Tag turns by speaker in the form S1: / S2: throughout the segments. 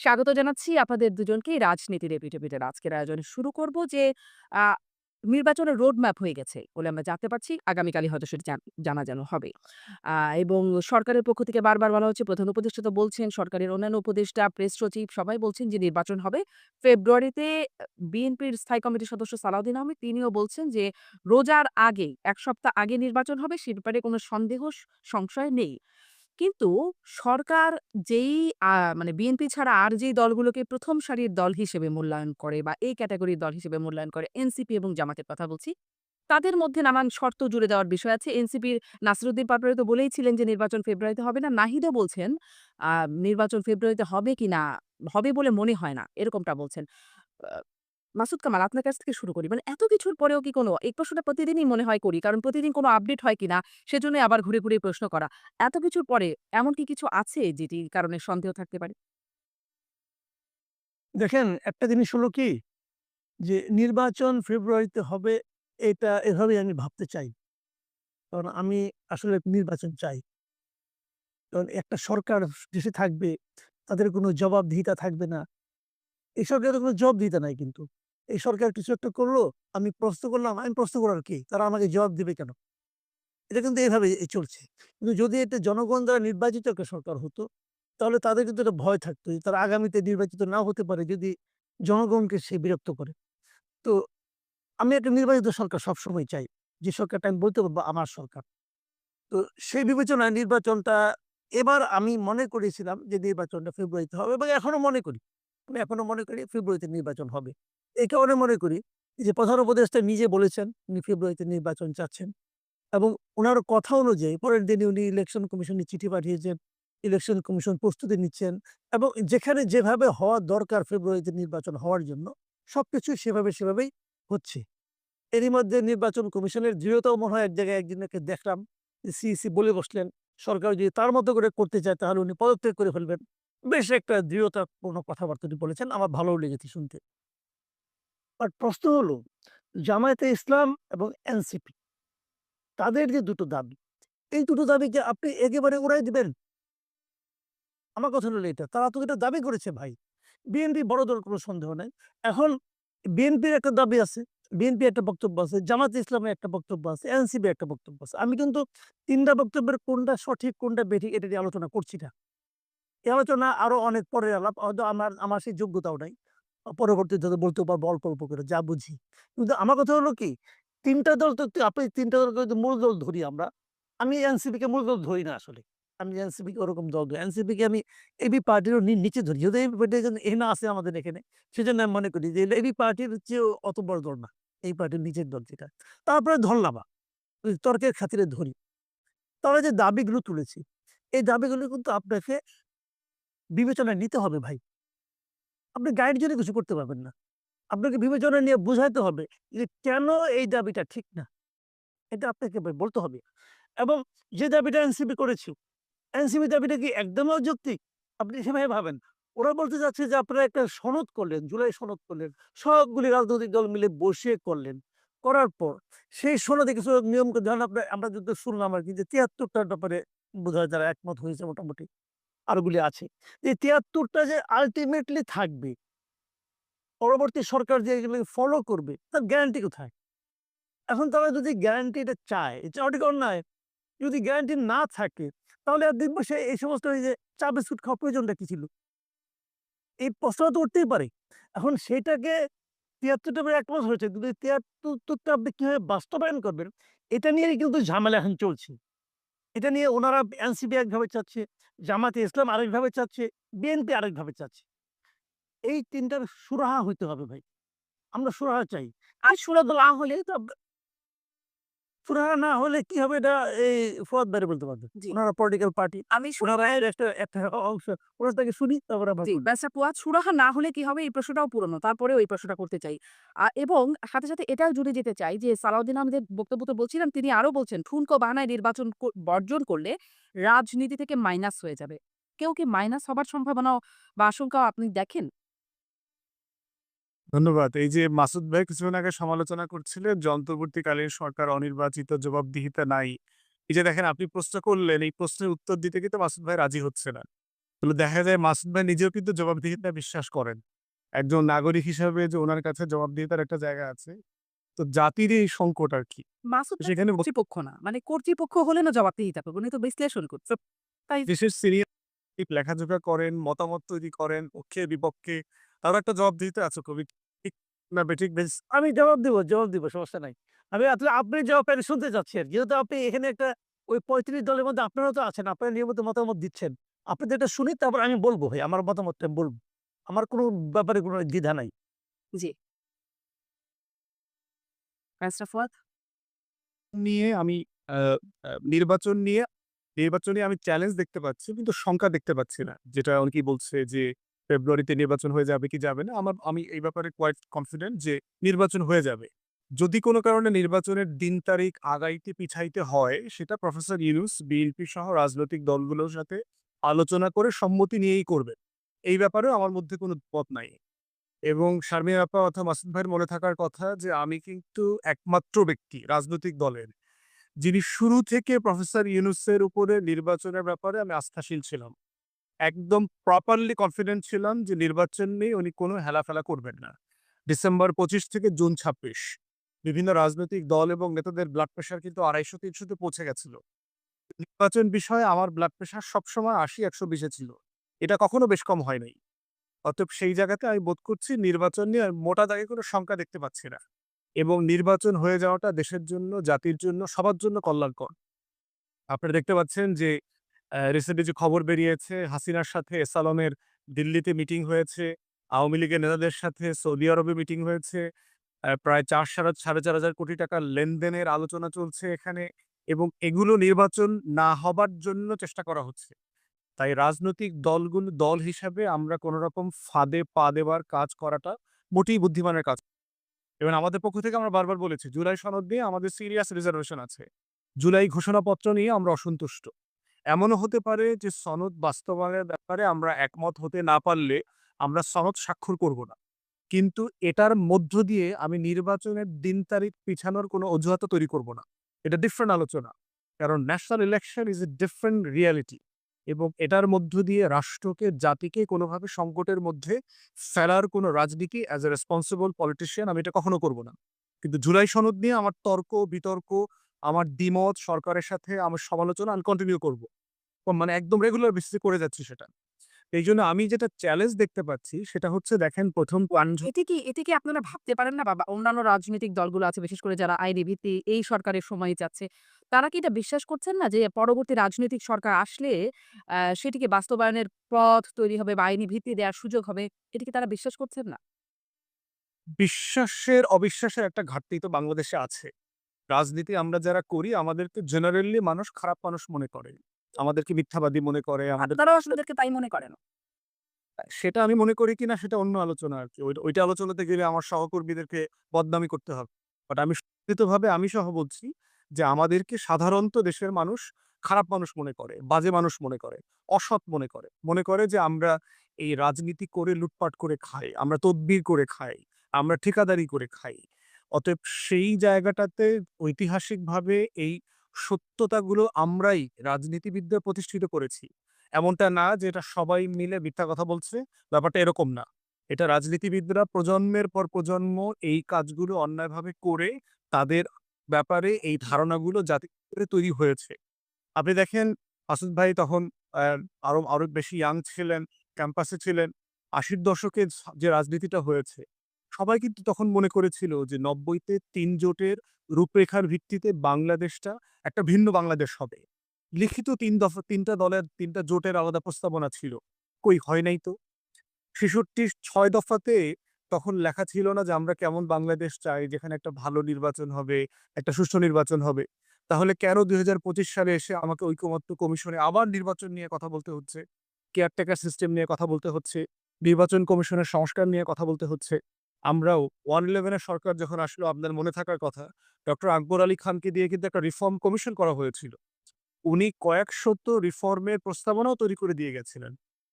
S1: স্বাগত জানাচ্ছি আপনাদের দুজনকেই রাজনীতির এপিঠ-ওপিঠের আজকের আয়োজনে শুরু করব যে আ নির্বাচনের রোড ম্যাপ হয়ে গেছে বলে আমরা জানতে পারছি। আগামীকালই হয়তো সেটা জানাজানি হবে। আ এবং সরকারের পক্ষ থেকে বারবার বলা হচ্ছে, প্রধান উপদেষ্টা তো বলছেন, সরকারের অন্যান্য উপদেষ্টা, প্রেস সচিব সবাই বলছেন যে নির্বাচন হবে ফেব্রুয়ারিতে। বিএনপির স্থায়ী কমিটির সদস্য সালাউদ্দিন আহমেদ তিনিও বলছেন যে রোজার আগে ১ সপ্তাহ আগে নির্বাচন হবে, সে ব্যাপারে কোনো সন্দেহ সংশয় নেই। কিন্তু সরকার যেই মানে বিএনপি ছাড়া আর যেই দলগুলোকে ১ম সারির দল হিসেবে মূল্যায়ন করে বা এই ক্যাটেগরির দল হিসেবে মূল্যায়ন করে, এনসিপি এবং জামাতের কথা বলছি। তাদের মধ্যে নানান শর্ত জুড়ে দেওয়ার বিষয় আছে। এনসিপির নাসিরুদ্দিন পাটোয়ারি তো বলেইছিলেন যে নির্বাচন ফেব্রুয়ারিতে হবে না। নাহিদও বলছেন আ নির্বাচন ফেব্রুয়ারিতে হবে কিনা, হবে বলে মনে হয় না, এরকমটা বলছেন। আ মাসুদ কামাল, আপনার কাছ থেকে শুরু করি। মানে এত কিছুর পরেও কি কোনো এই প্রশ্নটা প্রতিদিনই মনে হয় করি। কারণ প্রতিদিন কোনো আপডেট হয় কিনা সেজন্যই আবার ঘুরে, ঘুরে প্রশ্ন করা। এত কিছুর পরে এমন কি কিছু আছে যেটির কারণে সন্দেহ থাকতে পারে?
S2: দেখেন, একটা জিনিস হলো কি যে নির্বাচন ফেব্রুয়ারিতে হবে এটা এভাবেই আমি ভাবতে চাই। কারণ আমি আসলে নির্বাচন চাই। কারণ একটা সরকার দেশে থাকবে, তাদের কোনো জবাবদিহিতা থাকবে না। এই সরকারের কোনো জবাবদিহিতা নাই কিন্তু। এই সরকার কিছু একটা করলো, আমি প্রশ্ন করলাম, আমি প্রশ্ন করার কে? তারা আমাকে জবাব দিবে কেন? এটা কিন্তু এভাবে চলছে। কিন্তু যদি এটা জনগণ দ্বারা নির্বাচিত একটা সরকার হতো, তাহলে তাদের কিন্তু একটা ভয় থাকতো যে তারা আগামীতে নির্বাচিত নাও হতে পারে যদি জনগণকে সে বিরক্ত করে। তো আমি একটা নির্বাচিত সরকার সবসময় চাই। যে সরকারটা আমি বলতে পারবো আমার সরকার। তো সেই বিবেচনায় নির্বাচনটা এবার আমি মনে করেছিলাম যে নির্বাচনটা ফেব্রুয়ারিতে হবে এবং এখনো মনে করি। আমি এখনো মনে করি ফেব্রুয়ারিতে নির্বাচন হবে। এই কারণে মনে করি যে প্রধান উপদেষ্টা নিজে বলেছেন উনি ফেব্রুয়ারিতে নির্বাচন চাচ্ছেন এবং উনার কথা অনুযায়ী পরের দিনই উনি ইলেকশন কমিশনে চিঠি পাঠিয়েছেন। ইলেকশন কমিশন প্রস্তুতি নিচ্ছেন এবং যেখানে যেভাবে হওয়া দরকার ফেব্রুয়ারিতে নির্বাচন হওয়ার জন্য সবকিছু সেভাবেই হচ্ছে। এরই মধ্যে নির্বাচন কমিশনের দৃঢ়তাও মনে হয় এক জায়গায় একজনকে দেখলাম যে সিইসি বলে বসলেন, সরকার যদি তার মতো করে করতে চায় তাহলে উনি পদত্যাগ করে ফেলবেন। বেশ একটা দৃঢ়তাপূর্ণ কথাবার্তা উনি বলেছেন। আমার ভালোও লেগেছে শুনতে। বাট প্রশ্ন হলো জামায়াতে ইসলাম এবং এনসিপি তাদের যে দুটো দাবি, এই দুটো দাবিকে আপনি একেবারে উড়াই দিবেন? আমার কথা হলো এটা। তারা তো এটা দাবি করেছে ভাই। বিএনপি বড় দল কোনো সন্দেহ নাই। এখন বিএনপির একটা দাবি আছে, বিএনপির একটা বক্তব্য আছে, জামায়াতে ইসলামের একটা বক্তব্য আছে, এনসিপির একটা বক্তব্য আছে। আমি কিন্তু ৩ টা বক্তব্যের কোনটা সঠিক, কোনটা বেঠিক এটা নিয়ে আলোচনা করছি না। এই আলোচনা আরো অনেক পরের আলাপ। হয়তো আমার সেই যোগ্যতাও নাই। পরবর্তীতে হয়তো বলতেও পারবো অল্প করে যা বুঝি। কিন্তু আমার কথা হলো কি ৩ টা দল তো আপনি ৩ টা দলকে যদি মূল দল ধরি আমরা। আমি এনসিপি কে মূল দল ধরি না আসলে। আমি এনসিপি কে ওরকম দল ধরি। এনসিপি কে আমি এবি পার্টিরও নিচে ধরি। যদিও এবি পার্টি এখানে আছে আমাদের এখানে। সেজন্য আমি মনে করি যে এবি পার্টির চেয়েও অত বড় দল না। এই পার্টির নিচের দল যেটা। তারপরে ধরলাম ওই তর্কের খাতিরে ধরি। তারা যে দাবিগুলো তুলেছে, এই দাবিগুলো কিন্তু আপনাকে বিবেচনায় নিতে হবে ভাই। আপনি গাইড জন্য কিছু করতে পারবেন না। আপনাকে বিবেচনা নিয়ে বুঝাইতে হবে যে কেন এই দাবিটা ঠিক না। এটা আপনাকে বলতে হবে। এবং যে দাবিটা এনসিপি করেছে, এনসিপি দাবিটা কি একদমই অযৌক্তিক? আপনি সেভাবে ভাবেন। ওরা বলতে চাচ্ছে যে আপনারা একটা সনদ করলেন, জুলাই সনদ করলেন। সবগুলি রাজনৈতিক দল মিলে বসে করলেন। করার পর সেই সনদে কিছু নিয়ম ধরেন আমরা যদি শুনলাম আরকি যে ৭৩ টার ব্যাপারে বোধহয় যারা একমত হয়েছে মোটামুটি আরোগুলি আছে। এই ৭৩ টা যে আল্টিমেটলি থাকবে, পরবর্তী সরকার যে এগুলো ফলো করবে তার গ্যারান্টি কোথায়? এখন তারা যদি গ্যারান্টিটা চায়, চাওয়াটা কি অন্যায়? যদি গ্যারান্টি না থাকে তাহলে আর ২ মাসে এই সমস্ত এই যে চা বিস্কুট খাওয়ার প্রয়োজনটা কি ছিল? এই প্রশ্নটা তো উঠতেই পারে। এখন সেটাকে ৭৩ টা একমত হয়েছে। কিন্তু এই ৭৩ টা আপনি কিভাবে বাস্তবায়ন করবেন? এটা নিয়েই কিন্তু ঝামেলা এখন চলছে। এটা নিয়ে উনারা এনসিপি একভাবে চাচ্ছে, জামায়াতে ইসলাম আরেকভাবে চাচ্ছে, বিএনপি আরেকভাবে চাচ্ছে। এই ৩ টার সুরাহা হইতে হবে ভাই। আমরা সুরাহা চাই। আর সুরাহা না হলে তো সুরাহা না হলে কি হবে এটা এই ফুয়াদ ভাইরা বলতে পারবে।
S1: জি।
S2: উনারা পলিটিক্যাল পার্টি।
S1: আমি
S2: উনারা এর একটা অংশ। ওনার থেকে শুনি তারপরে আমরা
S1: জি,
S2: বলি।
S1: ব্যাসা পুয়াত সুরাহা না হলে কি হবে, এই প্রশ্নটাও পুরনো। তারপরেও এই প্রশ্নটা করতে চাই। এবং সাথে এটাও জুড়ে যেতে চাই যে সালাউদ্দিন আহমেদের বক্তব্য তো বলছিলাম, তিনি আরো বলছেন ঠুনকো বাহানায় নির্বাচন বর্জন করলে রাজনীতি থেকে মাইনাস হয়ে যাবে। কেউ কি মাইনাস হবার সম্ভাবনা বা আশঙ্কাও আপনি দেখেন?
S3: ধন্যবাদ। এই যে মাসুদ ভাই কিছুক্ষণ আগে সমালোচনা করছিলেন যে অন্তর্বর্তীকালীন সরকার অনির্বাচিত জবাবদিহিতা নাই। এই যে দেখেন আপনি প্রশ্ন করলেন, এই প্রশ্নের উত্তর দিতে কিন্তু মাসুদ ভাই রাজি হচ্ছে না। তাহলে দেখা যায় মাসুদ ভাই নিজেও কিন্তু জবাবদিহিতা বিশ্বাস করেন। একজন নাগরিক হিসাবে যে উনার কাছে জবাবদিহিতার একটা জায়গা আছে। তো জাতির এই সংকট আরকি।
S1: মাসুদ
S3: তো
S1: ভাই তো
S3: সেখানে
S1: কর্তৃপক্ষ না। মানে কর্তৃপক্ষ হলে না জবাবদিহিতা করবে। উনি তো বিশ্লেষণ করছে। তাই
S3: দেশের সিনিয়র লেখাজোখা করেন, মতামত তৈরি করেন, পক্ষে বিপক্ষে। তারও একটা জবাবদিহিতা আছে কবি ঠিক না বেঠিক বেশ
S2: আমি জবাব দিব সমস্যা নাই। আমি আসলে আপনি জবাবটা আমি শুনতে চাচ্ছি আরকি। যেহেতু আপনি এখানে একটা ওই ৩৫ দলের মধ্যে আপনারাও তো আছেন। আপনারা নিয়মিত মতামত দিচ্ছেন। আপনাদেরটা শুনি তারপর আমি বলব ভাই। আমার মতামতটা আমি বলব। আমার কোনো ব্যাপারে কোনো দ্বিধা নাই।
S1: জি। ব্যারিস্টার ফুয়াদ?
S3: নিয়ে আমি আ আ নির্বাচন নিয়ে আমি চ্যালেঞ্জ দেখতে পাচ্ছি কিন্তু শঙ্কা দেখতে পাচ্ছি না। যেটা অনেকেই বলছে যে ফেব্রুয়ারিতে নির্বাচন হয়ে যাবে কি যাবে না। আমি এই ব্যাপারে কোয়াইট কনফিডেন্ট যে নির্বাচন হয়ে যাবে। যদি কোনো কারণে নির্বাচনের দিন তারিখ আগাইতে পিছাইতে হয় সেটা প্রফেসর ইউনূস বিএনপি সহ রাজনৈতিক দলগুলোর সাথে আলোচনা করে সম্মতি নিয়েই করবেন। এই ব্যাপারেও আমার মধ্যে কোনো দ্বিমত নাই। এবং শারমিন আপা অথবা মাসুদ ভাইয়ের মনে থাকার কথা যে আমি কিন্তু একমাত্র ব্যক্তি রাজনৈতিক দলের যিনি শুরু থেকে প্রফেসর ইউনূসের উপরে নির্বাচনের ব্যাপারে আমি আস্থাশীল ছিলাম। একদম প্রপারলি কনফিডেন্ট ছিলাম যে নির্বাচন নিয়ে উনি কোনো হেলাফেলা করবেন না। ডিসেম্বর ২৫ থেকে জুন ২৬ বিভিন্ন রাজনৈতিক দল এবং নেতাদের ব্লাড প্রেশার কিন্তু ২৫০-৩০০ তে পৌঁছে গেছিল। নির্বাচন বিষয়ে আমার ব্লাড প্রেশার সবসময় ৮০-১২০ এ ছিল। এটা কখনো বেশ কম হয় নাই। অতএব সেই জায়গাতে আমি বোধ করছি নির্বাচন নিয়ে মোটা দাগে কোনো শঙ্কা দেখতে পাচ্ছি না। এবং নির্বাচন হয়ে যাওয়াটা দেশের জন্য, জাতির জন্য, সবার জন্য কল্যাণকর। আপনারা দেখতে পাচ্ছেন যে রিসেন্টলি যে খবর বেরিয়েছে হাসিনার সাথে এসালমের দিল্লিতে মিটিং হয়েছে। আওয়ামী লীগের নেতাদের সাথে সৌদি আরবে মিটিং হয়েছে। প্রায় ৪,৫০০ কোটি টাকার লেনদেনের আলোচনা চলছে এখানে এবং এগুলো নির্বাচন না হবার জন্য চেষ্টা করা হচ্ছে। তাই রাজনৈতিক দল হিসাবে আমরা কোন রকম ফাঁদে পা দেওয়ার কাজ করাটা মোটেই বুদ্ধিমানের কাজ। এবং আমাদের পক্ষ থেকে আমরা বারবার বলেছি জুলাই সনদ নিয়ে আমাদের সিরিয়াস রিজার্ভেশন আছে। জুলাই ঘোষণাপত্র নিয়ে আমরা অসন্তুষ্ট। এমনও হতে পারে যে সনদ বাস্তবায়নের ব্যাপারে আমরা একমত হতে না পারলে আমরা সনদ স্বাক্ষর করব না। কিন্তু এটার মধ্য দিয়ে আমি নির্বাচনের দিন তারিখ পিছানোর কোনো অজুহাতও তৈরি করব না। এটা ডিফারেন্ট আলোচনা। কারণ national election is a different reality এবং এটার মধ্য দিয়ে রাষ্ট্রকে, জাতিকে কোনোভাবে সংকটের মধ্যে ফেলার কোনো রাজনীতি অ্যাজ এ রেসপন্সিবল পলিটিশিয়ান আমি এটা কখনো করব না। কিন্তু জুলাই সনদ নিয়ে আমার তর্ক, বিতর্ক, আমার দ্বিমত সরকারের সাথে আমার সমালোচনা আমি কন্টিনিউ করব। মানে একদম রেগুলার বেসিসে করে যাচ্ছি সেটা। এইজন্য আমি যেটা চ্যালেঞ্জ দেখতে পাচ্ছি সেটা হচ্ছে দেখেন ১ম
S1: এটি কি আপনারা ভাবতে পারেন না বা অন্যান্য রাজনৈতিক দলগুলো আছে বিশেষ করে যারা আইনি ভিত্তি এই সরকারের সময়ই চাচ্ছে, তারা কি এটা বিশ্বাস করছেন না যে পরবর্তী রাজনৈতিক সরকার আসলে সেটিকে বাস্তবায়নের পথ তৈরি হবে বা আইনি ভিত্তি দেওয়ার সুযোগ হবে, এটা কি তারা বিশ্বাস করছেন না?
S3: অবিশ্বাসের একটা ঘাটতি তো বাংলাদেশে আছে। রাজনীতি আমরা যারা করি আমাদেরকে জেনারেলি মানুষ খারাপ মানুষ মনে করে। আমাদেরকে মিথ্যাবাদী মনে করে, আমাদের
S1: আপনারাও আসলে ওদেরকে তাই মনে করেন?
S3: সেটা আমি মনে করি কিনা সেটা অন্য আলোচনা আরকি। ওইটা আলোচনাতে গেলে আমার সহকর্মীদেরকে বদনামি করতে হবে। বাট আমি সত্যিতভাবে আমি সহ বলছি যে আমাদেরকে সাধারণত দেশের মানুষ খারাপ মানুষ মনে করে, বাজে মানুষ মনে করে, অসৎ মনে করে। মনে করে যে আমরা এই রাজনীতি করে লুটপাট করে খাই, আমরা তদবির করে খাই, আমরা ঠিকাদারি করে খাই। অতএব সেই জায়গাটাতে ঐতিহাসিকভাবে এই সত্যতাগুলো আমরাই রাজনীতিবিদদের প্রতিষ্ঠিত করেছি। এমনটা না যে এটা সবাই মিলে মিথ্যা কথা বলছে, ব্যাপারটা এরকম না। এটা রাজনীতিবিদরা প্রজন্মের পর প্রজন্ম এই কাজগুলো অন্যায়ভাবে করে তাদের ব্যাপারে এই ধারণাগুলো জাতির ভিতরে তৈরি হয়েছে। আপনি দেখেন মাসুদ ভাই তখন আ আরো আরো বেশি ইয়াং ছিলেন, ক্যাম্পাসে ছিলেন। ৮০ দশকে যে রাজনীতিটা হয়েছে, সবাই কিন্তু তখন মনে করেছিল যে ৯০ তে ৩ জোটের রূপরেখার ভিত্তিতে বাংলাদেশটা একটা ভিন্ন বাংলাদেশ হবে। লিখিত ৩ টা দলের ৩ টা জোটের আলাদা প্রস্তাবনা ছিল। কই হয় নাই তো। ৬৬ ৬ দফাতে তখন লেখা ছিল না যে আমরা কেমন বাংলাদেশ চাই যেখানে একটা ভালো নির্বাচন হবে, একটা সুষ্ঠু নির্বাচন হবে। তাহলে কেন ২০২৫ সালে এসে আমাকে ঐকমত্য কমিশনে আবার নির্বাচন নিয়ে কথা বলতে হচ্ছে? কেয়ারটেকার সিস্টেম নিয়ে কথা বলতে হচ্ছে, নির্বাচন কমিশনের সংস্কার নিয়ে কথা বলতে হচ্ছে। আমরাও 111 এর সরকার যখন আসলো আপনার মনে থাকার কথা, ডক্টর আকবর আলী খানকে দিয়ে কিন্তু একটা রিফর্ম কমিশন করা হয়েছিল। উনি কয়েক শত রিফর্মের প্রস্তাবনাও তৈরি করে দিয়ে গেছিলেন।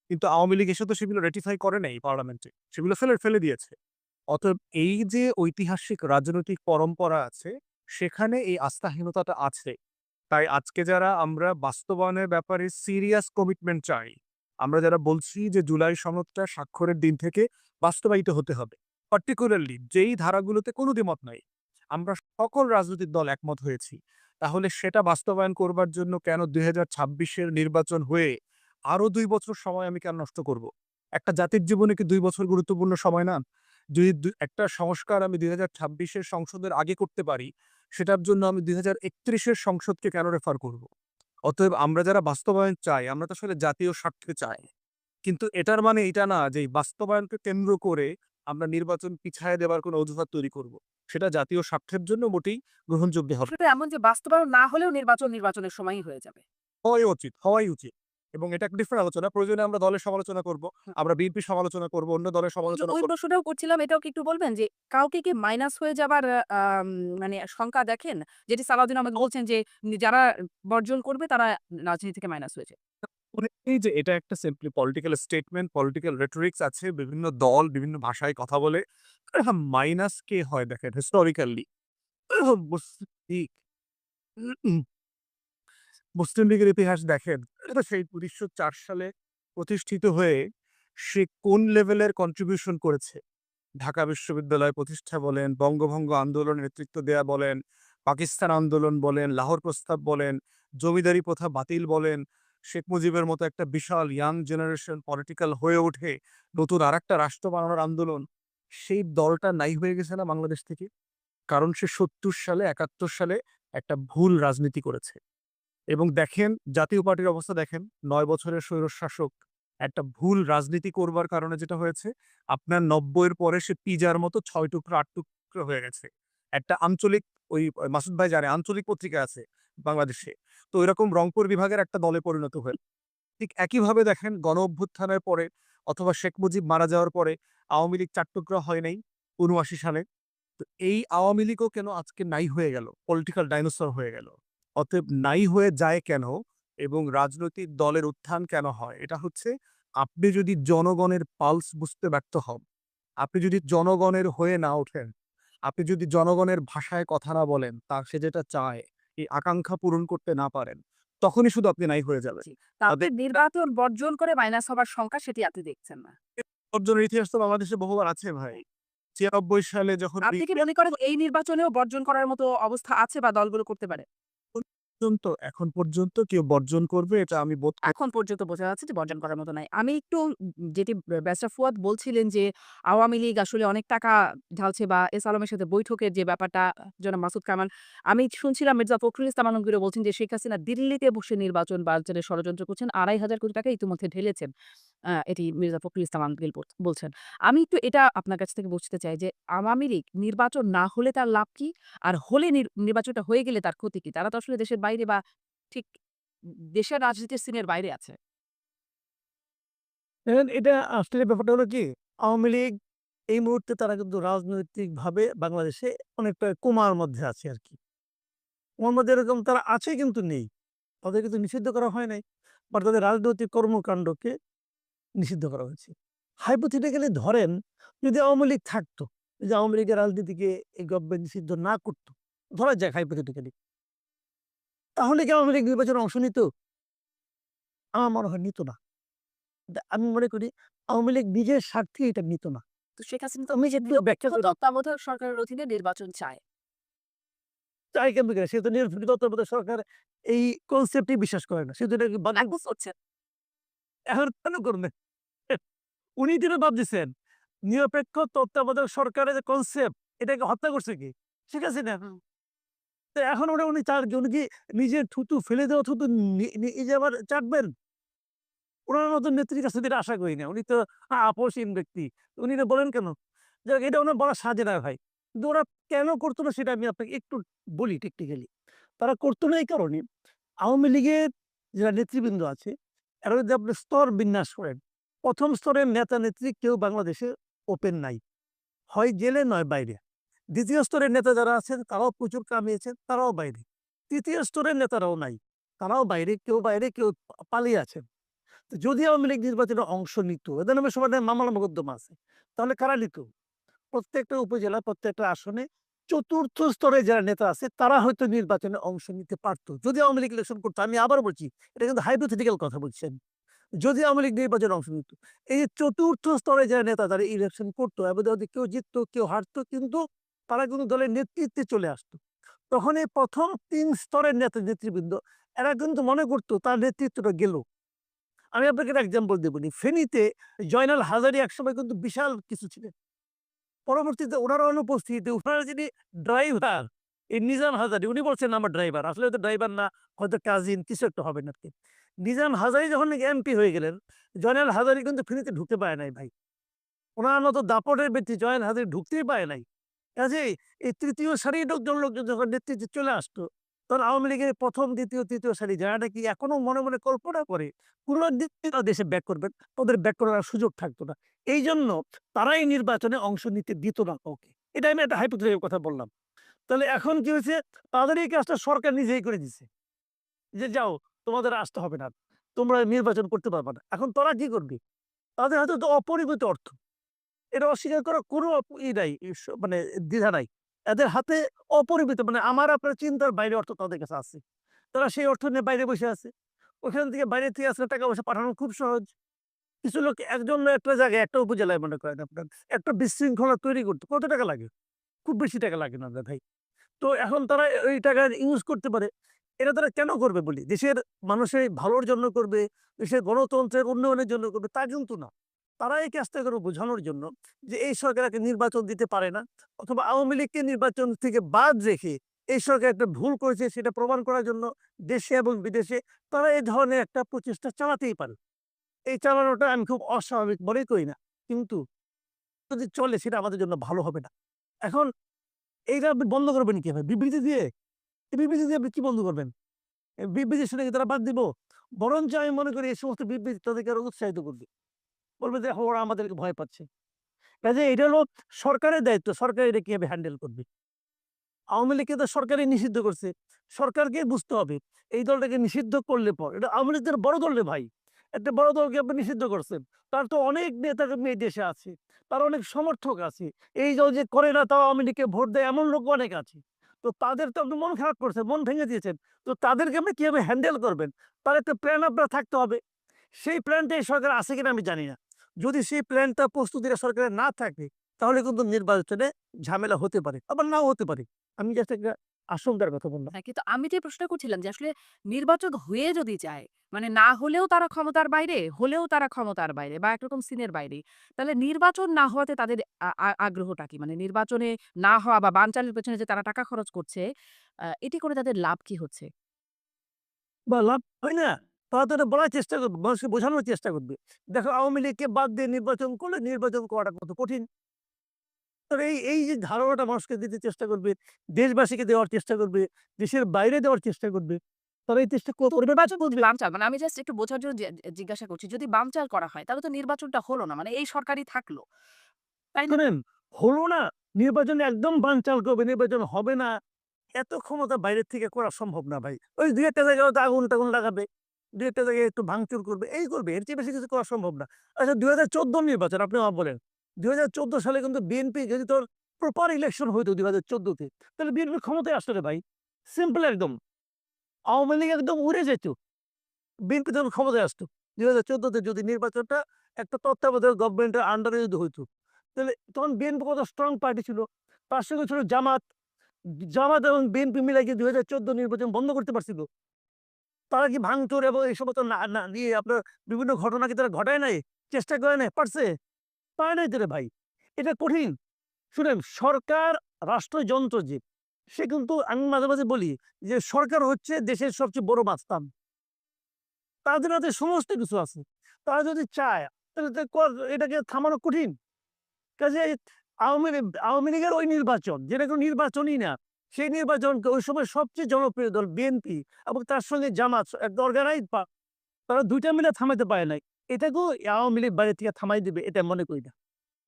S3: কিন্তু আওয়ামী লীগ এসে তো সেগুলো রেটিফাই করে নাই পার্লামেন্টে। সেগুলো ফেলে ফেলে দিয়েছে। অতএব এই যে ঐতিহাসিক রাজনৈতিক পরম্পরা আছে, সেখানে এই আস্থাহীনতাটা আছে। তাই আজকে যারা আমরা বাস্তবায়নের ব্যাপারে সিরিয়াস কমিটমেন্ট চাই, আমরা যারা বলছি যে জুলাই সনদটা স্বাক্ষরের দিন থেকে বাস্তবায়িত হতে হবে। পার্টিকুলারলি যেই ধারাগুলোতে কোনো দ্বিমত নাই। আমরা সকল রাজনৈতিক দল একমত হয়েছি। তাহলে সেটা বাস্তবায়ন করবার জন্য কেন ২০২৬ এর নির্বাচন হয়ে আরো ২ বছর সময় আমি কেন নষ্ট করব? একটা জাতির জীবনে কি ২ বছর গুরুত্বপূর্ণ সময় না? যদি একটা সংস্কার আমি ২০২৬ এর সংসদের আগে করতে পারি, সেটার জন্য আমি ২০৩১ এর সংসদকে কেন রেফার করব? অতএব আমরা যারা বাস্তবায়ন চাই, আমরা তো আসলে জাতীয় স্বার্থে চাই। কিন্তু এটার মানে এটা না যে এই বাস্তবায়নকে কেন্দ্র করে আমরা নির্বাচন পিছায়ে দেবার কোনো অজুহাত তৈরি করব। সেটা জাতীয় স্বার্থের জন্য মোটেই গ্রহণযোগ্য হবে
S1: সেটা এমন যে বাস্তবায়ন না হলেও নির্বাচনের সময়ই হয়ে যাবে।
S3: হওয়াই উচিত। এবং এটা একটা ডিফারেন্ট আলোচনা। প্রয়োজনে আমরা দলের সমালোচনা করব।
S1: হুম।
S3: আমরা বিএনপির সমালোচনা করব, অন্য দলের সমালোচনা
S1: ওই
S3: করব।
S1: প্রশ্নটাও করছিলাম, এটাও কি একটু বলবেন যে কাউকে কি মাইনাস হয়ে যাবার মানে শঙ্কা দেখেন? যেটি সালাউদ্দিন আহমেদ বলছেন যে যারা বর্জন করবে তারা রাজনীতি থেকে মাইনাস হয়ে যায়।
S3: মানে এই যে এটা একটা সিম্পলি পলিটিক্যাল স্টেটমেন্ট, পলিটিক্যাল রেটরিক্স আছে। বিভিন্ন দল বিভিন্ন ভাষায় কথা বলে। মাইনাস কে হয় দেখেন হিস্টোরিক্যালি মুসলিম লীগের ইতিহাস দেখেন, এটা সেই ১৯০৪ সালে প্রতিষ্ঠিত হয়ে সে কোন লেভেলের কন্ট্রিবিউশন করেছে। ঢাকা বিশ্ববিদ্যালয় প্রতিষ্ঠা বলেন, বঙ্গভঙ্গ আন্দোলনের নেতৃত্ব দেয়া বলেন, পাকিস্তান আন্দোলন বলেন, লাহোর প্রস্তাব বলেন, জমিদারি প্রথা বাতিল বলেন, শেখ মুজিবের মতো একটা বিশাল ইয়াং জেনারেশন পলিটিক্যাল হয়ে ওঠে, নতুন আরেকটা রাষ্ট্র বানানোর আন্দোলন। সেই দলটা নাই হয়ে গেছে না বাংলাদেশ থেকে? কারণ সে ৭০ সালে ৭১ সালে একটা ভুল রাজনীতি করেছে। এবং দেখেন জাতীয় পার্টির অবস্থা দেখেন, ৯ বছরের স্বৈরশাসক একটা ভুল রাজনীতি করবার কারণে যেটা হয়েছে, আপনার ৯০ এর পরে সে পিজার মতো ৬ টুকরো ৮ টুকরো হয়ে গেছে। একটা আঞ্চলিক ওই মাসুদ ভাই জানে আঞ্চলিক পত্রিকা আছে বাংলাদেশে। তো ঐরকম রংপুর বিভাগের একটা দলে পরিণত হয়ে ঠিক একইভাবে দেখেন গণ-অভ্যুত্থানের পরে অথবা শেখ মুজিব মারা যাওয়ার পরে আওয়ামী লীগ ৪ টুকরা হয় নাই ৭৯ সালে। তো এই আওয়ামী লীগও কেন আজকে নাই হয়ে গেল? পলিটিক্যাল ডাইনোসর হয়ে গেল। অতএব নাই হয়ে যায় কেন এবং রাজনৈতিক দলের উত্থান কেন হয়? এটা হচ্ছে আপনি যদি জনগণের পালস বুঝতে ব্যর্থ হন, আপনি যদি জনগণের হয়ে না ওঠেন, আপনি যদি জনগণের ভাষায় কথা না বলেন, সে যেটা চায়, এই আকাঙ্ক্ষা পূরণ করতে না পারেন, তখনই শুধু আপনি নাই হয়ে যাবেন।
S1: জি। তাতে নির্বাচন বর্জন করে মাইনাস হবার সংখ্যা সেটি আপনি দেখছেন না।
S3: অর্জনের ইতিহাস তো বাংলাদেশে বহুবার আছে ভাই। ৯৬ সালে যখন
S1: আপনি কি মনে করেন এই নির্বাচনেও বর্জন করার মতো অবস্থা আছে বা দলগুলো করতে পারে?
S3: এখন পর্যন্ত কেউ বর্জন করবে এটা আমি বোধ করি
S1: এখন পর্যন্ত বোঝা যাচ্ছে যে বর্জন করার মতো নাই। আমি একটু যেটি ব্যারিস্টার ফুয়াদ বলছিলেন যে আওয়ামী লীগ আসলে অনেক টাকা ঢালছে বা এস আলমের সাথে বৈঠকের যে ব্যাপারটা জনাব মাসুদ কামাল, আমি শুনছিলাম মির্জা ফখরুল ইসলাম আলমগীরও বলছেন যে শেখ হাসিনা দিল্লিতে বসে নির্বাচন বানচালের ষড়যন্ত্র করছেন। ২,৫০০ কোটি টাকা ইতিমধ্যে ঢেলেছেন। এটি মির্জা ফখরুল ইসলাম আলমগীর বলছেন। আমি একটু এটা আপনার কাছ থেকে বুঝতে চাই যে আওয়ামী লীগ নির্বাচন না হলে তার লাভ কি? আর হলে নির্বাচনটা হয়ে গেলে তার ক্ষতি কি? তারা তো আসলে দেশের বাইরে বা ঠিক দেশের রাজনীতির সিনের বাইরে আছে।
S2: দেখেন এটা আসলে ব্যাপারটা হলো কি, আওয়ামী লীগ এই মুহূর্তে তারা কিন্তু রাজনৈতিকভাবে বাংলাদেশে অনেকটা কোমার মধ্যে আছে আরকি। কোমার মধ্যে এরকম তারা আছে কিন্তু নেই। তাদের কিন্তু নিষিদ্ধ করা হয় নাই। বাট তাদের রাজনৈতিক কর্মকান্ডকে নিষিদ্ধ করা হয়েছে। হাইপোথেটিক্যালি ধরেন যদি আওয়ামী লীগ থাকতো, যদি আওয়ামী লীগের রাজনীতিকে এই গভর্নমেন্ট নিষিদ্ধ না করত, ধরা যাক হাইপোথেটিক্যালি, তাহলে কি আওয়ামী লীগ নির্বাচনে অংশ নিত? আমার মনে হয় নিত না। আমি মনে করি আওয়ামী লীগ নিজের স্বার্থে এটা নিত না।
S1: তো শেখ হাসিনা তো
S2: আমি যেটুকু ব্যাখ্যা করি,
S1: তত্ত্বাবধায়ক সরকারের অধীনে নির্বাচন চায়।
S2: চাই কেমনে করে? সে তো নিরপেক্ষ তত্ত্বাবধায়ক সরকার এই কনসেপ্টই বিশ্বাস করে না। সে তো এটাকে বানায়
S1: এখন করছেন।
S2: এখন কেন করবে? উনি যেটা ভাবতেছেন, নিরপেক্ষ তত্ত্বাবধায়ক সরকারের যে কনসেপ্ট এটাকে হত্যা করছে কি? শেখ হাসিনা।
S1: হুম।
S2: তো এখন ওরা উনি উনি কি নিজের থুতু ফেলে দেওয়া থুতু নিজে আবার চাটবেন? উনার মতন নেত্রীর কাছে তো এটা আশা করি না। উনি তো আপোসহীন ব্যক্তি। উনি এটা বলেন কেন? যাক এটা উনার বলা সাজে না ভাই। কিন্তু ওরা কেন করতো না সেটা আমি আপনাকে একটু বলি টেকনিক্যালি। তারা করতো না এই কারণে, আওয়ামী লীগের যারা নেতৃবৃন্দ আছে, এরা যদি আপনি স্তর বিন্যাস করেন, ১ম স্তরের নেতা-নেত্রী কেউ বাংলাদেশে ওপেন নাই। হয় জেলে নয় বাইরে। ২য় স্তরের নেতা যারা আছেন তারাও প্রচুর কামিয়েছেন, তারাও বাইরে। ৩য় স্তরের নেতারাও নাই। তারাও বাইরে, কেউ পালিয়ে আছেন। তো যদি আওয়ামী লীগ নির্বাচনে অংশ নিত, এদের নামে সবার নামে মামলা মোকদ্দমা আছে। তাহলে কারা নিত? প্রত্যেকটা উপজেলা, প্রত্যেকটা আসনে ৪র্থ স্তরে যারা নেতা আছে তারা হয়তো নির্বাচনে অংশ নিতে পারত। যদি আওয়ামী লীগ ইলেকশন করত। আমি আবার বলছি, এটা কিন্তু হাইপোথেটিক্যাল কথা বলছি আমি। যদি আওয়ামী লীগ নির্বাচনে অংশ নিত, এই যে চতুর্থ স্তরে যারা নেতা তারা ইলেকশন করতো এবং যদি কেউ জিততো কেউ হারতো, কিন্তু তারা কিন্তু দলের নেতৃত্বে চলে আসতো। তখন এই প্রথম ৩ স্তরের নেতৃবৃন্দ এরা কিন্তু মনে করতো তার নেতৃত্বটা গেল। আমি আপনাকে একটা এক্সাম্পল দেব নি। ফেনীতে জয়নাল হাজারী একসময় কিন্তু বিশাল কিছু ছিলেন। পরবর্তীতে ওনার অনুপস্থিতিতে ওনার যিনি ড্রাইভার, এই নিজাম হাজারী, উনি বলছেন আমার ড্রাইভার। আসলে তো ড্রাইভার না, হয়তো কাজিন কিছু একটা হবেন আরকি। নিজাম হাজারী যখন নাকি এমপি হয়ে গেলেন, জয়নাল হাজারী কিন্তু ফেনীতে ঢুকতে পারে নাই ভাই। উনার মতো দাপটের ব্যক্তি জয়নাল হাজারী ঢুকতেই পারে নাই। কাজেই এই ৩য় সারির লোকজন যখন নেতৃত্বে চলে আসতো, তখন আওয়ামী লীগের ১ম, ২য়, ৩য় সারি যারা নাকি এখনো মনে, মনে কল্পনা করে পুনর্দিন দেশে ব্যাক করবেন, তাদের ব্যাক করার সুযোগ থাকতো না। এইজন্য তারাই নির্বাচনে অংশ নিতে দিত না কাউকে। এটা আমি একটা হাইপোথেটিক্যাল কথা বললাম। তাহলে এখন কি হয়েছে? তাদের এই কাজটা সরকার নিজেই করে দিছে। যে যাও, তোমাদের আসতে হবে না। তোমরা নির্বাচন করতে পারবা না। এখন তারা কি করবে? তাদের হাতে তো অপরিমিত অর্থ। এটা অস্বীকার করার কোনো নাই, মানে দ্বিধা নাই। এদের হাতে অপরিমিত, মানে আমার আপনার চিন্তার বাইরে অর্থ তাদের কাছে আছে। তারা সেই অর্থ নিয়ে বাইরে বসে আছে। ওখান থেকে বাইরে থেকে আসলে টাকা পয়সা পাঠানো খুব সহজ। কিছু লোক একজন একটা জায়গায় একটা উপজেলায় মনে করেন আপনার একটা বিশৃঙ্খলা তৈরি করতে কত টাকা লাগে? খুব বেশি টাকা লাগে না ভাই। তো এখন তারা এই টাকা ইউজ করতে পারে। এটা তারা কেন করবে বলি? দেশের মানুষের ভালোর জন্য করবে, দেশের গণতন্ত্রের উন্নয়নের জন্য করবে তা কিন্তু না। তারা এই কাজটা করে বোঝানোর জন্য যে এই সরকার একটা নির্বাচন দিতে পারে না, অথবা আওয়ামী লীগকে নির্বাচন থেকে বাদ রেখে এই সরকার একটা ভুল করেছে সেটা প্রমাণ করার জন্য দেশে এবং বিদেশে তারা এই ধরনের একটা প্রচেষ্টা চালাতেই পারে। এই চালানোটা আমি খুব অস্বাভাবিক মনে করি না। কিন্তু যদি চলে সেটা আমাদের জন্য ভালো হবে না। এখন এইটা আপনি বন্ধ করবেন কিভাবে? বিবৃতি দিয়ে? এই বিবৃতি দিয়ে আপনি কি বন্ধ করবেন? এই বিবৃতি শুনে কি তারা বাদ দিব? বরঞ্চ আমি মনে করি এই সমস্ত বিবৃতি তাদেরকে আরো উৎসাহিত করবে। বলবে যে ওরা আমাদেরকে ভয় পাচ্ছে। কাজেই এটা হলো সরকারের দায়িত্ব। সরকার এটা কিভাবে হ্যান্ডেল করবে। আওয়ামী লীগকে তো সরকারই নিষিদ্ধ করছে। সরকারকে বুঝতে হবে এই দলটাকে নিষিদ্ধ করলে পর, এটা আওয়ামী লীগের বড় দল রে ভাই। একটা বড় দলকে আপনি নিষিদ্ধ করছেন। তার তো অনেক নেতা-কর্মী এই দেশে আছে। তার অনেক সমর্থক আছে। এই দল যে করে না তাও আওয়ামী লীগকে ভোট দেয় এমন লোক অনেক আছে। তো তাদের তো আপনি মন খারাপ করছেন, মন ভেঙে দিয়েছেন। তো তাদেরকে আপনি কিভাবে হ্যান্ডেল করবেন? তার একটা প্ল্যান আপনার থাকতে হবে। সেই প্ল্যানটা এই সরকার আছে কিনা আমি জানি না। যদি সেই প্ল্যানটা প্রস্তুতিটা সরকারের না থাকে, তাহলে কিন্তু নির্বাচনে ঝামেলা হতে পারে। আবার নাও হতে পারে। আমি জাস্ট একটা আশঙ্কার কথা বললাম।
S1: হ্যাঁ, কিন্তু আমি যে প্রশ্ন করছিলাম যে আসলে নির্বাচন হয়ে যদি যায়, মানে না হলেও তারা ক্ষমতার বাইরে, হলেও তারা ক্ষমতার বাইরে বা একরকম সিনের বাইরে। তাহলে নির্বাচন না হওয়াতে তাদের আগ্রহটা কি? মানে নির্বাচনে না হওয়া বা বানচালের পেছনে যে তারা টাকা খরচ করছে, এটি করে তাদের লাভ কি হচ্ছে?
S2: বা লাভ হয় না? তারা তো এটা বলার চেষ্টা করবে, মানুষকে বোঝানোর চেষ্টা করবে। দেখো আওয়ামী লীগকে বাদ দিয়ে নির্বাচন করলে নির্বাচন করাটা কত কঠিন। তো এই যে ধারণাটা মানুষকে দিতে চেষ্টা করবে, দেশবাসীকে দেওয়ার চেষ্টা করবে, দেশের বাইরে দেওয়ার চেষ্টা করবে। তারা এই চেষ্টা
S1: তো
S2: করবে
S1: নির্বাচন যদি বানচাল, মানে আমি জাস্ট একটু বোঝার জন্য জিজ্ঞাসা করছি। যদি বানচাল করা হয় তাহলে তো নির্বাচনটা হলো না। মানে এই সরকারই থাকলো। তাই না?
S2: শোনেন, হলো না, নির্বাচন একদম বানচাল করবে, নির্বাচন হবে না। এত ক্ষমতা বাইরের থেকে করা সম্ভব না ভাই। ওই ২-১ টা জায়গায় হয়তো আগুন-টাগুন লাগাবে। ২-১ টা জায়গায় একটু ভাঙচুর করবে, এই করবে। এর চেয়ে বেশি কিছু করা সম্ভব না। আচ্ছা ২০১৪ নির্বাচন আপনি আমাকে বলেন। ২০১৪ সালে কিন্তু বিএনপি যদি তোর প্রপার ইলেকশন হইতো ২০১৪ তে, তাহলে বিএনপির ক্ষমতায় আসতো রে ভাই। সিম্পল একদম। আওয়ামী লীগ একদম উড়ে যেত। বিএনপি তখন ক্ষমতায় আসতো। ২০১৪ তে যদি নির্বাচনটা একটা তত্ত্বাবধায়ক গভর্নমেন্টের আন্ডারে যদি হইতো, তাহলে তখন বিএনপি কত স্ট্রং পার্টি ছিল। তার সঙ্গে ছিল জামাত। জামাত এবং বিএনপি মিলে কি ২০১৪ নির্বাচন বন্ধ করতে পারছিল? তারা কি ভাঙচুর এবং এই সমস্ত না না নিয়ে আপনার বিভিন্ন ঘটনা কি তারা ঘটায় নাই? চেষ্টা করে নাই? পারছে? পারে নাই তো রে ভাই। এটা কঠিন। শুনেন, সরকার রাষ্ট্রযন্ত্র যে, সে কিন্তু আমি মাঝে, মাঝে বলি যে সরকার হচ্ছে দেশের সবচেয়ে বড় মাস্তান। তাদের হাতে সমস্ত কিছু আছে। তারা যদি চায় তাহলে এটাকে থামানো কঠিন। কাজেই আওয়ামী লীগের ওই নির্বাচন যেটা কোনো নির্বাচনই না। সেই নির্বাচনকে ওই সময় সবচেয়ে জনপ্রিয় দল বিএনপি এবং তার সঙ্গে জামাত একটা অর্গানাইজড তারা ২ টা মিলে থামাইতে পারে নাই। এটাকেও আওয়ামী লীগ বাইরে থেকে থামাই দিবে এটা মনে করি না।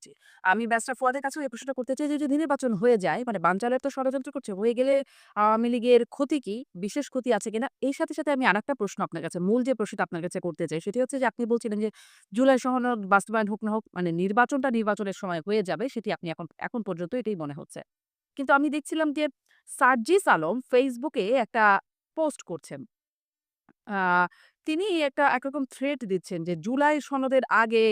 S1: জি। আমি ব্যারিস্টার ফুয়াদের কাছেও এই প্রশ্নটা করতে চাই যে যদি নির্বাচন হয়ে যায়, মানে বানচালের তো ষড়যন্ত্র করছে, হয়ে গেলে আওয়ামী লীগের ক্ষতি কি? বিশেষ ক্ষতি আছে কিনা? এই সাথে, সাথে আমি আরেকটা প্রশ্ন আপনার কাছে, মূল যে প্রশ্নটা আপনার কাছে করতে চাই সেটি হচ্ছে যে আপনি বলছিলেন যে জুলাই সনদ বাস্তবায়ন হোক না হোক, মানে নির্বাচনটা নির্বাচনের সময় হয়ে যাবে সেটি আপনি এখন পর্যন্ত এটাই মনে হচ্ছে। কিন্তু আমি দেখছিলাম যে সার্জিস আলম ফেসবুকে একটা পোস্ট করছেন। আ তিনি একটা একরকম থ্রেট দিচ্ছেন যে জুলাই সনদের আগে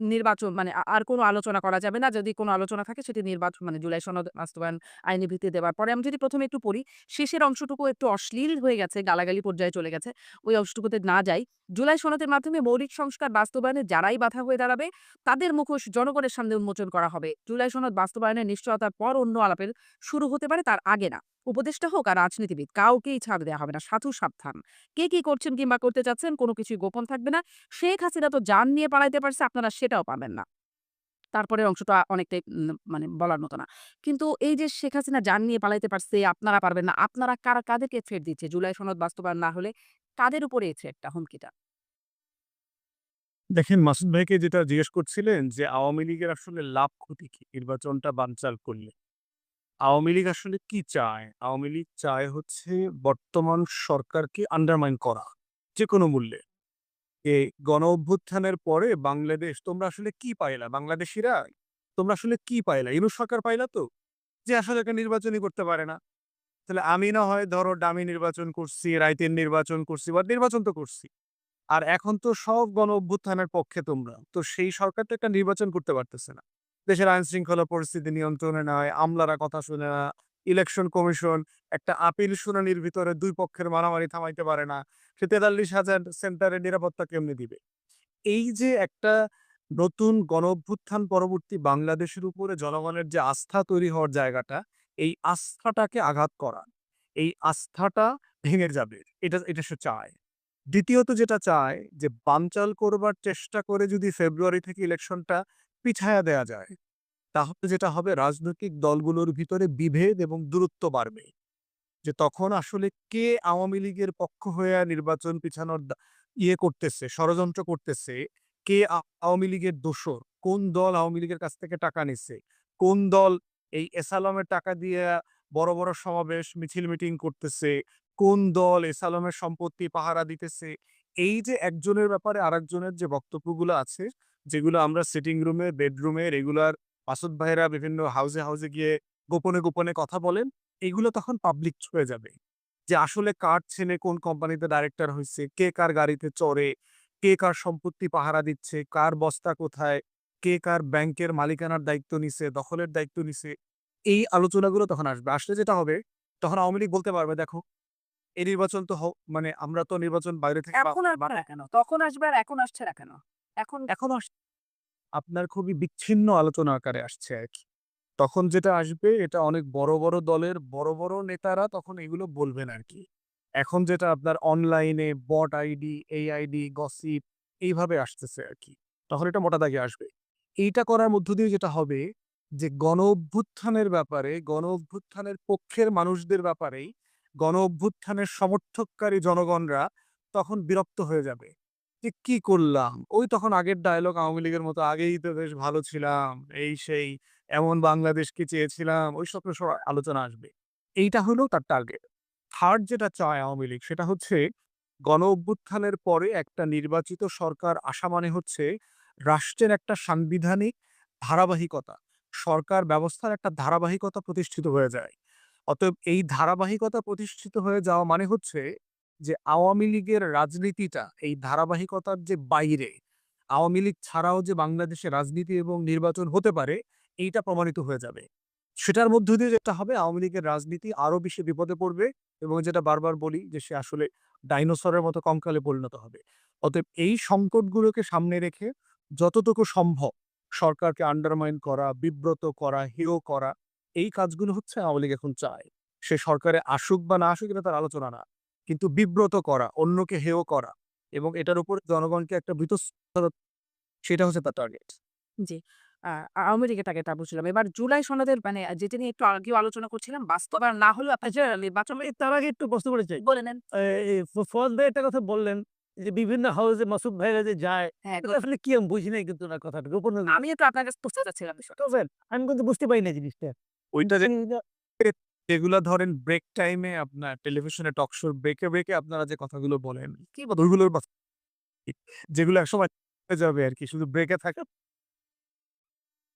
S1: নির্বাচন মানে আর কোনো আলোচনা করা যাবে না। যদি কোনো আলোচনা থাকে সেটি নির্বাচন মানে জুলাই সনদ বাস্তবায়ন আইনি ভিত্তি দেওয়ার পরে আমি যদি ১ম এ একটু পড়ি, শেষের অংশটুকু একটু অশ্লীল হয়ে গেছে, গালাগালি পর্যায়ে চলে গেছে। ওই অংশটুকুতে না যাই। জুলাই সনদের মাধ্যমে মৌলিক সংস্কার বাস্তবায়নে যারাই বাধা হয়ে দাঁড়াবে, তাদের মুখোশ জনগণের সামনে উন্মোচন করা হবে। জুলাই সনদ বাস্তবায়নের নিশ্চয়তার পর অন্য আলাপের শুরু হতে পারে, তার আগে না। উপদেষ্টা হোক আর রাজনীতিবিদ, কাউকেই ছাড় দেয়া হবে না। সাধু সাবধান। কে কি করছেন কিংবা করতে চাচ্ছেন কোনো কিছুই গোপন থাকবে না। শেখ হাসিনা তো জান নিয়ে পালাইতে পারছে, আপনারা সেটাও পাবেন না। তারপরের অংশটা অনেকটাই মানে বলার মতো না। কিন্তু এই যে শেখ হাসিনা জান নিয়ে পালাইতে পারছে, আপনারা পারবেন না। আপনারা কাদেরকে থ্রেট দিচ্ছে? জুলাই সনদ বাস্তবায়ন না হলে কাদের উপরে এই থ্রেটটা, হুমকিটা?
S3: দেখেন মাসুদ ভাইকে যেটা জিজ্ঞেস করছিলেন যে আওয়ামী লীগের আসলে লাভ ক্ষতি কি নির্বাচনটা বানচাল করলে? আওয়ামী লীগ আসলে কি চায়? আওয়ামী লীগ চায় হচ্ছে বর্তমান সরকারকে আন্ডারমাইন করা যেকোনো মূল্যে। এই গণ-অভ্যুত্থানের পরে বাংলাদেশ তোমরা আসলে কি পাইলা? বাংলাদেশীরা তোমরা আসলে কি পাইলা? ইউনূস সরকার পাইলা তো? যে আসলে একটা নির্বাচনই করতে পারে না। তাহলে আমি না হয় ধরো ডামি নির্বাচন করছি, রাইতের নির্বাচন করছি বা নির্বাচন তো করছি। আর এখন তো সব গণ-অভ্যুত্থানের পক্ষে তোমরা। তো সেই সরকার তো একটা নির্বাচন করতে পারতেছে না। দেশের আইন-শৃঙ্খলা পরিস্থিতি নিয়ন্ত্রণে নয়, আমলারা কথা শুনে না, ইলেকশন কমিশন একটা আপিল শুনানির ভিতরে ২ পক্ষের মারামারি থামাইতে পারে না। সে ৪৩,০০০ সেন্টারের নিরাপত্তা কেমনে দিবে? এই যে একটা নতুন গণ-অভ্যুত্থান পরবর্তী বাংলাদেশের উপরে জনগণের যে আস্থা তৈরি হওয়ার জায়গাটা, এই আস্থাটাকে আঘাত করা। এই আস্থাটা ভেঙে যাবে। এটা সে চায়। দ্বিতীয়ত যেটা চায় যে বানচাল করবার চেষ্টা করে যদি ফেব্রুয়ারি থেকে ইলেকশনটা পিছায়া দেয়া যায়, তাহলে যেটা হবে রাজনৈতিক দলগুলোর ভিতরে বিভেদ এবং দূরত্ব বাড়বে। যে তখন আসলে কে আওয়ামী লীগের পক্ষ হয়ে নির্বাচন পিছানোর করতেছে, ষড়যন্ত্র করতেছে, কে আওয়ামী লীগের দোসর, কোন দল আওয়ামী লীগের কাছ থেকে টাকা নিচ্ছে, কোন দল এই এসালামের টাকা দিয়ে বড়, বড় সমাবেশ, মিছিল মিটিং করতেছে, কোন দল এসালামের সম্পত্তি পাহারা দিতেছে। এই যে একজনের ব্যাপারে আরেকজনের যে বক্তব্যগুলো আছে, যেগুলো আমরা সিটিং রুমে, বেডরুমে রেগুলার মাসুদ ভাইরা বিভিন্ন হাউসে গিয়ে গোপনে, গোপনে কথা বলেন। এগুলো তখন পাবলিক হয়ে যাবে। যে আসলে কার ছেলে কোন কোম্পানিতে ডাইরেক্টর হইছে, কে কার গাড়িতে চড়ে, কে কার সম্পত্তি পাহারা দিচ্ছে, কার বস্তা কোথায়, কে কার ব্যাংকের মালিকানার দায়িত্ব নিছে, দখলের দায়িত্ব নিছে। এই আলোচনাগুলো তখন আসবে। আসলে যেটা হবে, তখন আওয়ামী লীগ বলতে পারবে, "দেখো, এই নির্বাচন তো মানে আমরা তো নির্বাচন বাইরে থেকে
S1: এখন আসবে না কেন? তখন আসবে আর এখন আসছে না কেন? এখন
S3: এখন আপনার খুবই বিচ্ছিন্ন আলোচনা আকারে আসছে আরকি।" তখন যেটা আসবে এটা অনেক বড়, বড় দলের বড়, বড় নেতারা তখন এগুলো বলবেন আরকি। এখন যেটা আপনার অনলাইনে বট আইডি, এই আইডি, গসিপ এইভাবে আসতেছে আরকি। তখন এটা মোটা দাগে আসবে। এইটা করার মধ্য দিয়ে যেটা হবে যে গণ-অভ্যুত্থানের ব্যাপারে, গণ-অভ্যুত্থানের পক্ষের মানুষদের ব্যাপারেই গণ-অভ্যুত্থানের সমর্থককারী জনগণরা তখন বিরক্ত হয়ে যাবে। যে কি করলাম? ওই তখন আগের ডায়ালগ আওয়ামী লীগের মতো আগেই তো বেশ ভালো ছিলাম, এই সেই। এমন বাংলাদেশকে চেয়েছিলাম, ওই স্বপ্ন আলোচনা আসবে। এইটা হলো তার টার্গেট। থার্ড যেটা চায় আওয়ামী লীগ সেটা হচ্ছে গণ-অভ্যুত্থানের পরে একটা নির্বাচিত সরকার আসা মানে হচ্ছে রাষ্ট্রের একটা সাংবিধানিক ধারাবাহিকতা, সরকার ব্যবস্থার একটা ধারাবাহিকতা প্রতিষ্ঠিত হয়ে যায়। অতএব এই ধারাবাহিকতা প্রতিষ্ঠিত হয়ে যাওয়া মানে হচ্ছে যে আওয়ামী লীগের রাজনীতিটা এই ধারাবাহিকতার যে বাইরে, আওয়ামী লীগ ছাড়াও যে বাংলাদেশে রাজনীতি এবং নির্বাচন হতে পারে এইটা প্রমাণিত হয়ে যাবে। সেটার মধ্য দিয়ে যেটা হবে আওয়ামী লীগের রাজনীতি আরো বেশি বিপদে পড়বে এবং যেটা বারবার বলি যে সে আসলে ডাইনোসরের মতো কঙ্কালে পরিণত হবে। অতএব এই সংকটগুলোকে সামনে রেখে যতটুকু সম্ভব সরকারকে আন্ডারমাইন করা, বিব্রত করা, হেয় করা এই কাজগুলো হচ্ছে আওয়ামী লীগ এখন চায়। সে সরকারে আসুক বা না আসুক এটা তার আলোচনা না। কিন্তু বিব্রত করা, অন্যকে হেয় করা এবং এটার উপর জনগণকে একটা বীতশ্রদ্ধ সেটা হচ্ছে তার টার্গেট।
S1: জি। আ আওয়ামী লীগের টার্গেটটা বুঝলাম। এবার জুলাই সনদের মানে যেটা নিয়ে একটু আগেও আলোচনা করছিলাম, বাস্তবায়ন না হলেও আপনার
S2: আচ্ছা,
S1: নির্বাচন
S2: তার আগে একটু প্রশ্ন করতে চাই।
S1: বলে নেন।
S2: এই ফওয়াদ ভাই একটা কথা বললেন যে বিভিন্ন হাউসে মাসুদ ভাইরা যে যায়,
S1: হ্যাঁ,
S2: এটা আসলে কি আমি বুঝি নাই কিন্তু উনার কথাটা। গোপনে
S1: আমি একটু আপনার কাছে বুঝতে চাচ্ছিলাম বিষয়টা।
S2: বুঝছেন? আমি কিন্তু বুঝতে পারি না জিনিসটা।
S3: ওইটা যে
S2: এই যে
S3: যেগুলা ধরেন ব্রেক টাইমে আপনার টেলিভিশনে টক শোর ব্রেকে আপনারা যে কথাগুলো বলেন, কি ওইগুলোর কথা যেগুলো একসময় হয়ে যাবে আরকি শুধু ব্রেকে থাকে।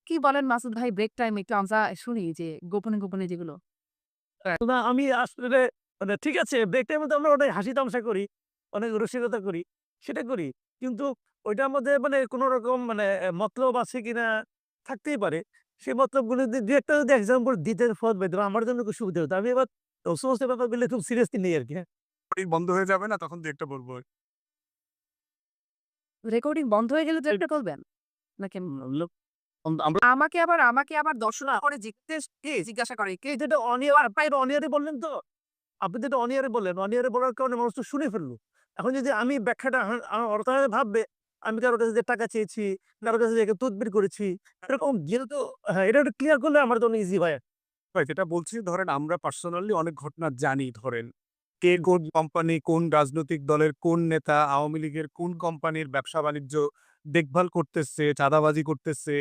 S1: কি বলেন মাসুদ ভাই, ব্রেক টাইম একটু আমরা শুনি যে গোপনে, গোপনে যেগুলো?
S2: না আমি আসলে মানে ঠিক আছে ব্রেক টাইমে তো আমরা ওটাই হাসি তামাশা করি। অনেক রসিকতা করি, সেটা করি। কিন্তু ওইটার মধ্যে মানে কোন রকম মানে মতলব আছে কিনা থাকতেই পারে। সেই মতলবগুলো ২-১ টা যদি এক্সাম্পল দিতে ফত পেতাম আমার জন্য খুব সুবিধা হতো। আমি এবার ও সমস্ত ব্যাপারগুলো খুব সিরিয়াসলি নেই আরকি, হ্যাঁ।
S3: বন্ধ হয়ে যাবে না তখন ২-১ টা বলব।
S1: রেকর্ডিং বন্ধ হয়ে গেলে ২-১ টা বলবেন? নাকি
S3: লোক আমরা
S1: আমাকে আবার দর্শনা করে জিজ্ঞাসা করে কে
S2: যেটা অনিয়ার আপনি এটা অনিয়ারে বললেন তো? আপনি যেটা অনিয়ারে বললেন, অনিয়ারে বলার কারণে মানুষ তো শুনে ফেলল। এখন যদি আমি ব্যাখ্যাটা ওরা ভাববে আমি কারো কাছে যে টাকা চেয়েছি, কারো কাছে যে তদবির করেছি। এরকম যেহেতু হ্যাঁ, এটা একটু ক্লিয়ার করলে আমার জন্য ইজি হয়।
S3: ভাই যেটা বলছি ধরেন আমরা পার্সোনালি অনেক ঘটনা জানি ধরেন। কে কোন কোম্পানি, কোন রাজনৈতিক দলের কোন নেতা, আওয়ামী লীগের কোন কোম্পানির ব্যবসা-বাণিজ্য দেখভাল করতেছে, চাঁদাবাজি করতেছে,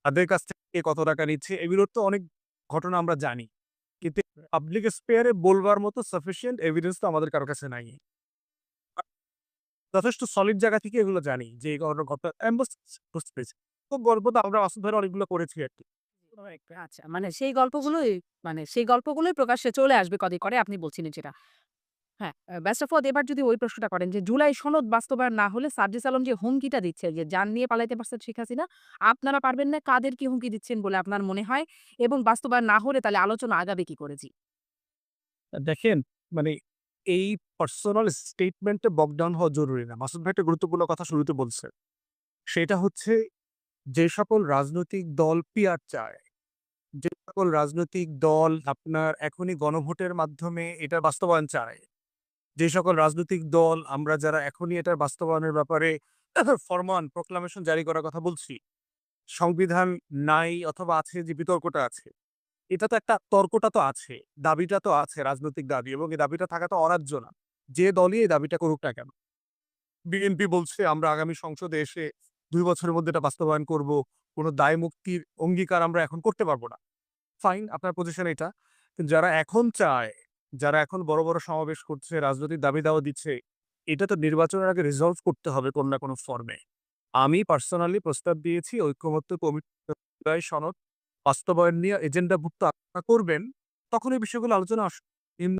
S3: তাদের কাছ থেকে কে কত টাকা নিচ্ছে, এগুলোর তো অনেক ঘটনা আমরা জানি। কিন্তু পাবলিক স্পেয়ারে বলবার মতো সাফিসিয়েন্ট এভিডেন্স তো আমাদের কারো কাছে নাই। যথেষ্ট সলিড জায়গা থেকে এগুলো জানি যে এই ঘটনা আমি বুঝতে পেরেছি। খুব গল্প তো আমরা মাসুদ ভাইয়ের অনেকগুলো করেছি আরকি।
S1: আচ্ছা, মানে সেই গল্পগুলোই প্রকাশ্যে চলে আসবে কদিন করে আপনি বলছিলেন সেটা। হ্যাঁ, বেস্ট অফ অল এবার যদি ওই প্রশ্নটা করেন যে জুলাই সনদ বাস্তবায়ন না হলে সার্জিস আলম যে হুমকিটা দিচ্ছে যে যান নিয়ে পালাইতে পারছেন শেখ হাসিনা, আপনারা পারবেন না কাদেরকে হুমকি দিচ্ছেন বলে আপনার মনে হয়? এবং বাস্তবায়ন না হলে তাহলে আলোচনা আগাবে কি করে? জি।
S3: দেখেন মানে এই পার্সোনাল স্টেটমেন্টে বগ ডাউন হওয়া জরুরি না। মাসুদ ভাই একটা গুরুত্বপূর্ণ কথা শুরুতে বলছে। সেটা হচ্ছে যে সকল রাজনৈতিক দল পিয়ার চায়, যে সকল রাজনৈতিক দল আপনার এখনই গণভোটের মাধ্যমে এটার বাস্তবায়ন চায়, যে সকল রাজনৈতিক দল আমরা যারা এখনই এটার বাস্তবায়নের ব্যাপারে ফরমান প্রোক্লামেশন জারি করার কথা বলছি, সংবিধান নাই অথবা আছে যে বিতর্কটা আছে। এটা তো একটা তর্কটা তো আছে, দাবিটা তো আছে রাজনৈতিক দাবি এবং এই দাবিটা থাকা তো অরাজ্য না। যে দলই এই দাবিটা করুক না কেন। বিএনপি বলছে আমরা আগামী সংসদে এসে ২ বছরের মধ্যে এটা বাস্তবায়ন করব। কোন দায় মুক্তির অঙ্গীকার আমরা এখন করতে পারব না। ফাইন আপনার পজিশন এটা। কিন্তু যারা এখন চায়, যারা এখন বড়, বড় সমাবেশ করছে, রাজনৈতিক দাবি-দাওয়া দিচ্ছে, এটা তো নির্বাচনের আগে রিজলভ করতে হবে কোন না কোন ফর্মে। আমি পার্সোনালি প্রস্তাব দিয়েছি ঐক্যমত্য কমিটি সনদ বাস্তবায়ন নিয়ে এজেন্ডাভুক্ত আপনারা করবেন, তখন এই বিষয়গুলো আলোচনা